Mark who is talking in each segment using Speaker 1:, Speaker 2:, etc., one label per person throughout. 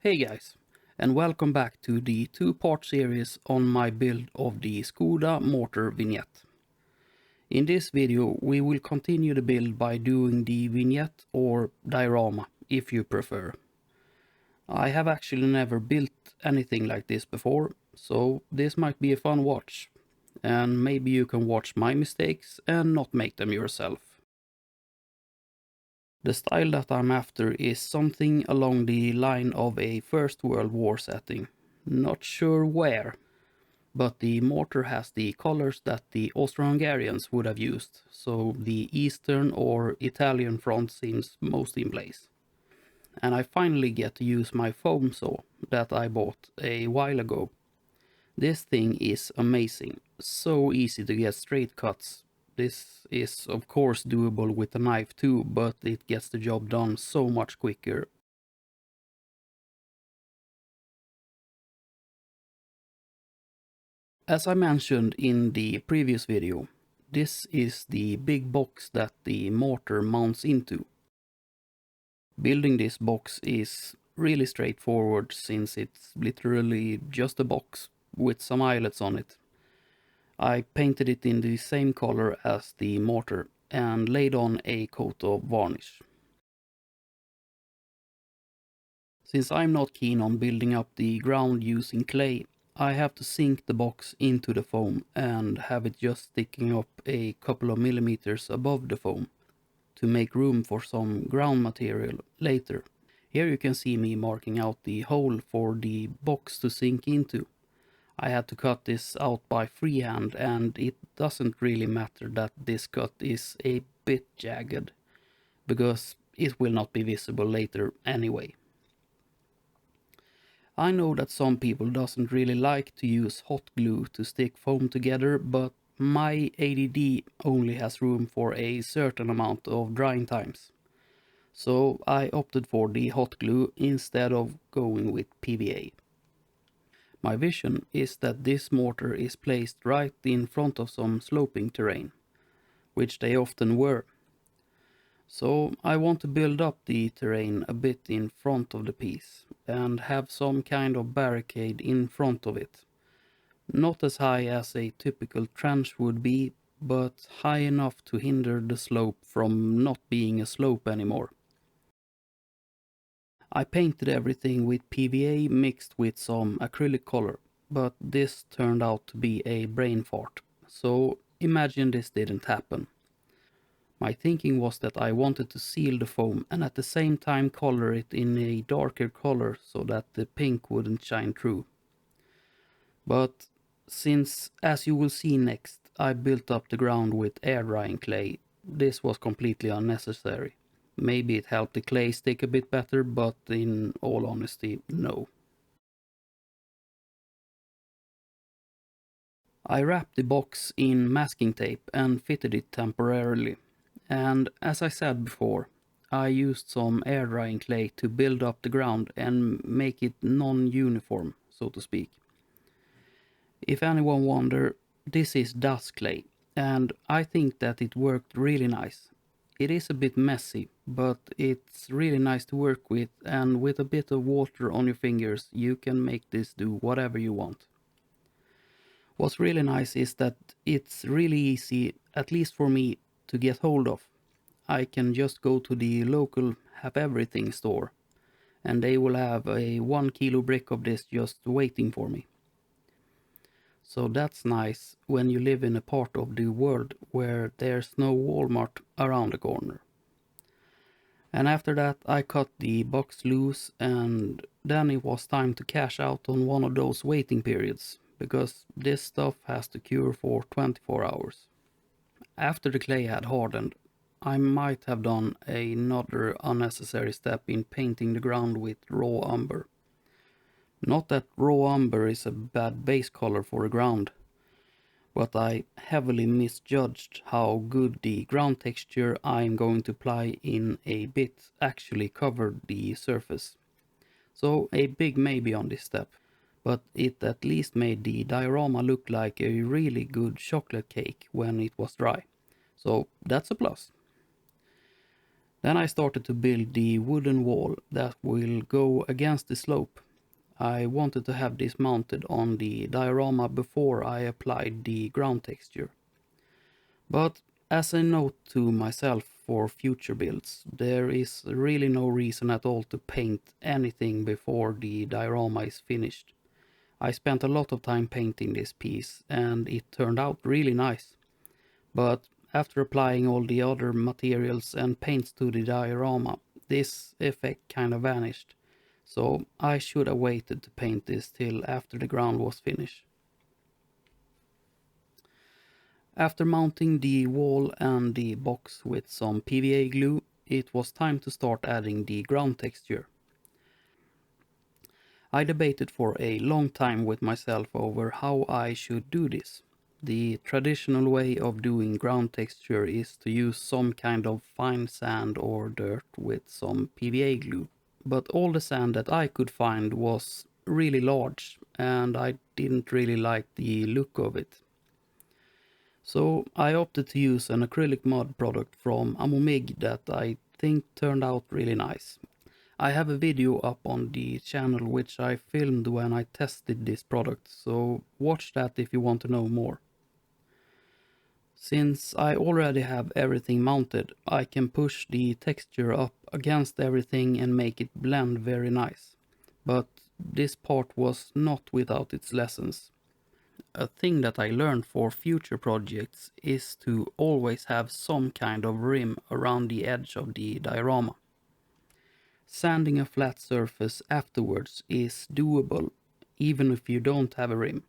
Speaker 1: Hey guys, and welcome back to the two-part series on my build of the Skoda Mortar vignette. In this video we will continue the build by doing the vignette or diorama, if you prefer. I have actually never built anything like this before, so this might be a fun watch. And maybe you can watch my mistakes and not make them yourself. The style that I'm after is something along the line of a First World War setting. Not sure where, but the mortar has the colors that the Austro-Hungarians would have used, so the Eastern or Italian front seems most in place. And I finally get to use my foam saw that I bought a while ago. This thing is amazing, so easy to get straight cuts. This is of course doable with a knife too, but it gets the job done so much quicker. As I mentioned in the previous video, this is the big box that the mortar mounts into. Building this box is really straightforward since it's literally just a box with some eyelets on it. I painted it in the same color as the mortar and laid on a coat of varnish. Since I'm not keen on building up the ground using clay, I have to sink the box into the foam and have it just sticking up a couple of millimeters above the foam to make room for some ground material later. Here you can see me marking out the hole for the box to sink into. I had to cut this out by freehand, and it doesn't really matter that this cut is a bit jagged, because it will not be visible later anyway. I know that some people doesn't really like to use hot glue to stick foam together, but my ADD only has room for a certain amount of drying times. So I opted for the hot glue instead of going with PVA. My vision is that this mortar is placed right in front of some sloping terrain, which they often were. So I want to build up the terrain a bit in front of the piece and have some kind of barricade in front of it. Not as high as a typical trench would be, but high enough to hinder the slope from not being a slope anymore. I painted everything with PVA mixed with some acrylic color, but this turned out to be a brain fart, so imagine this didn't happen. My thinking was that I wanted to seal the foam and at the same time color it in a darker color so that the pink wouldn't shine through. But since, as you will see next, I built up the ground with air drying clay, this was completely unnecessary. Maybe it helped the clay stick a bit better, but in all honesty, no. I wrapped the box in masking tape and fitted it temporarily. And as I said before, I used some air drying clay to build up the ground and make it non-uniform, so to speak. If anyone wonder, this is dust clay, and I think that it worked really nice. It is a bit messy, but it's really nice to work with, and with a bit of water on your fingers you can make this do whatever you want. What's really nice is that it's really easy, at least for me, to get hold of. I can just go to the local Have Everything store, and they will have a 1 kilo brick of this just waiting for me. So that's nice when you live in a part of the world where there's no Walmart around the corner. And after that I cut the box loose, and then it was time to cash out on one of those waiting periods, because this stuff has to cure for 24 hours. After the clay had hardened, I might have done another unnecessary step in painting the ground with raw umber. Not that raw umber is a bad base color for the ground, but I heavily misjudged how good the ground texture I'm going to apply in a bit actually covered the surface. So a big maybe on this step, but it at least made the diorama look like a really good chocolate cake when it was dry. So that's a plus. Then I started to build the wooden wall that will go against the slope. I wanted to have this mounted on the diorama before I applied the ground texture. But as a note to myself for future builds, there is really no reason at all to paint anything before the diorama is finished. I spent a lot of time painting this piece and it turned out really nice. But after applying all the other materials and paints to the diorama, this effect kind of vanished. So I should have waited to paint this till after the ground was finished. After mounting the wall and the box with some PVA glue, it was time to start adding the ground texture. I debated for a long time with myself over how I should do this. The traditional way of doing ground texture is to use some kind of fine sand or dirt with some PVA glue. But all the sand that I could find was really large and I didn't really like the look of it. So I opted to use an acrylic mud product from Amomig that I think turned out really nice. I have a video up on the channel which I filmed when I tested this product, so watch that if you want to know more. Since I already have everything mounted, I can push the texture up against everything and make it blend very nice. But this part was not without its lessons. A thing that I learned for future projects is to always have some kind of rim around the edge of the diorama. Sanding a flat surface afterwards is doable, even if you don't have a rim,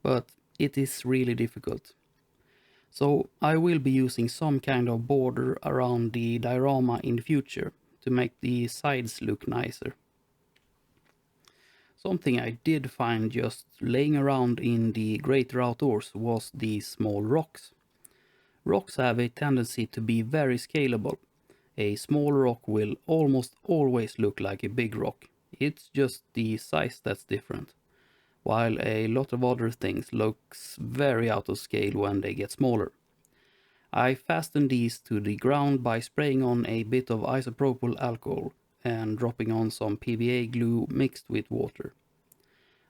Speaker 1: but it is really difficult. So I will be using some kind of border around the diorama in the future to make the sides look nicer. Something I did find just laying around in the greater outdoors was these small rocks. Rocks have a tendency to be very scalable. A small rock will almost always look like a big rock. It's just the size that's different. While a lot of other things looks very out of scale when they get smaller. I fastened these to the ground by spraying on a bit of isopropyl alcohol and dropping on some PVA glue mixed with water.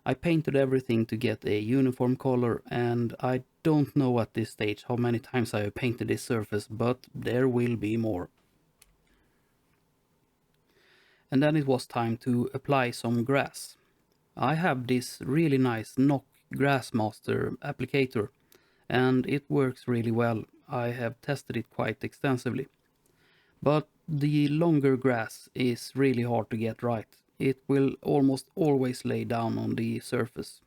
Speaker 1: I painted everything to get a uniform color and I don't know at this stage how many times I have painted this surface, but there will be more. And then it was time to apply some grass. I have this really nice Knock Grassmaster applicator and it works really well. I have tested it quite extensively. But the longer grass is really hard to get right. It will almost always lay down on the surface.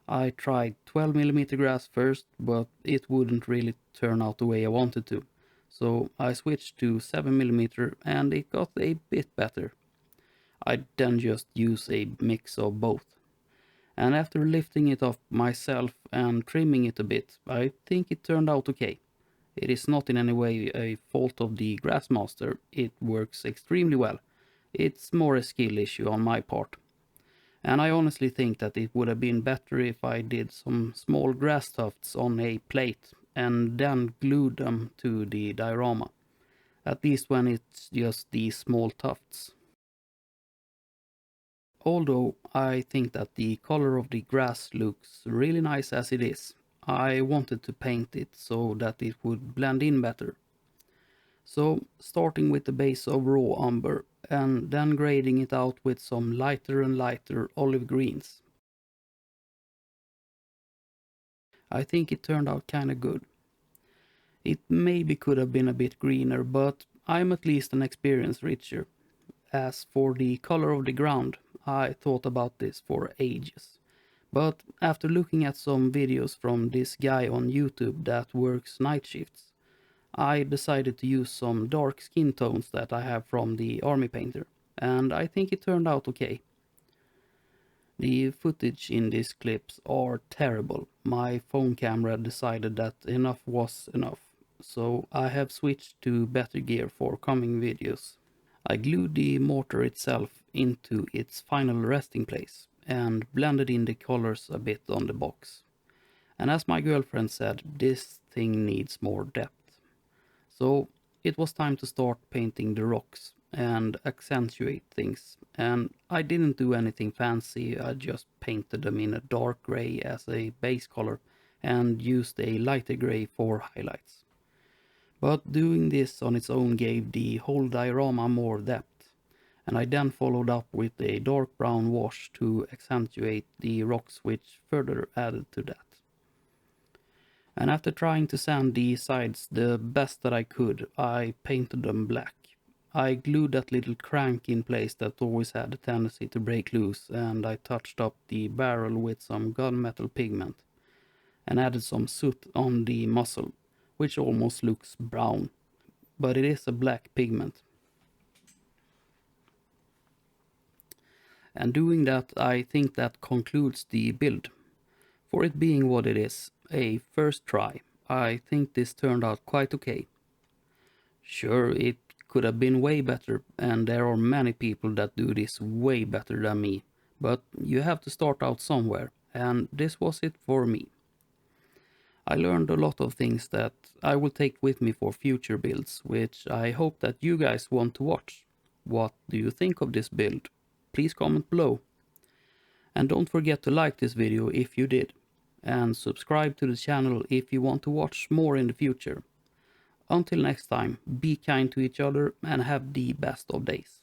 Speaker 1: I tried 12mm grass first, but it wouldn't really turn out the way I wanted to. So I switched to 7mm and it got a bit better. I then just use a mix of both. And after lifting it up myself and trimming it a bit, I think it turned out okay. It is not in any way a fault of the Grassmaster, it works extremely well. It's more a skill issue on my part. And I honestly think that it would have been better if I did some small grass tufts on a plate and then glued them to the diorama. At least when it's just these small tufts. Although I think that the color of the grass looks really nice as it is, I wanted to paint it so that it would blend in better. So starting with the base of raw umber and then grading it out with some lighter and lighter olive greens. I think it turned out kinda good. It maybe could have been a bit greener, but I'm at least an experience richer. As for the color of the ground, I thought about this for ages. But after looking at some videos from this guy on YouTube that works night shifts, I decided to use some dark skin tones that I have from the army painter, and I think it turned out okay. The footage in these clips are terrible. My phone camera decided that enough was enough, so I have switched to better gear for coming videos. I glued the mortar itself into its final resting place and blended in the colors a bit on the box. And as my girlfriend said, this thing needs more depth. So it was time to start painting the rocks and accentuate things. And I didn't do anything fancy, I just painted them in a dark gray as a base color and used a lighter gray for highlights. But doing this on its own gave the whole diorama more depth, and I then followed up with a dark brown wash to accentuate the rocks, which further added to that. And after trying to sand the sides the best that I could, I painted them black. I glued that little crank in place that always had a tendency to break loose, and I touched up the barrel with some gunmetal pigment and added some soot on the muzzle, which almost looks brown, but it is a black pigment. And doing that, I think that concludes the build. For it being what it is, a first try, I think this turned out quite okay. Sure, it could have been way better, and there are many people that do this way better than me, but you have to start out somewhere, and this was it for me. I learned a lot of things that I will take with me for future builds, which I hope that you guys want to watch. What do you think of this build? Please comment below. And don't forget to like this video if you did, and subscribe to the channel if you want to watch more in the future. Until next time, be kind to each other and have the best of days.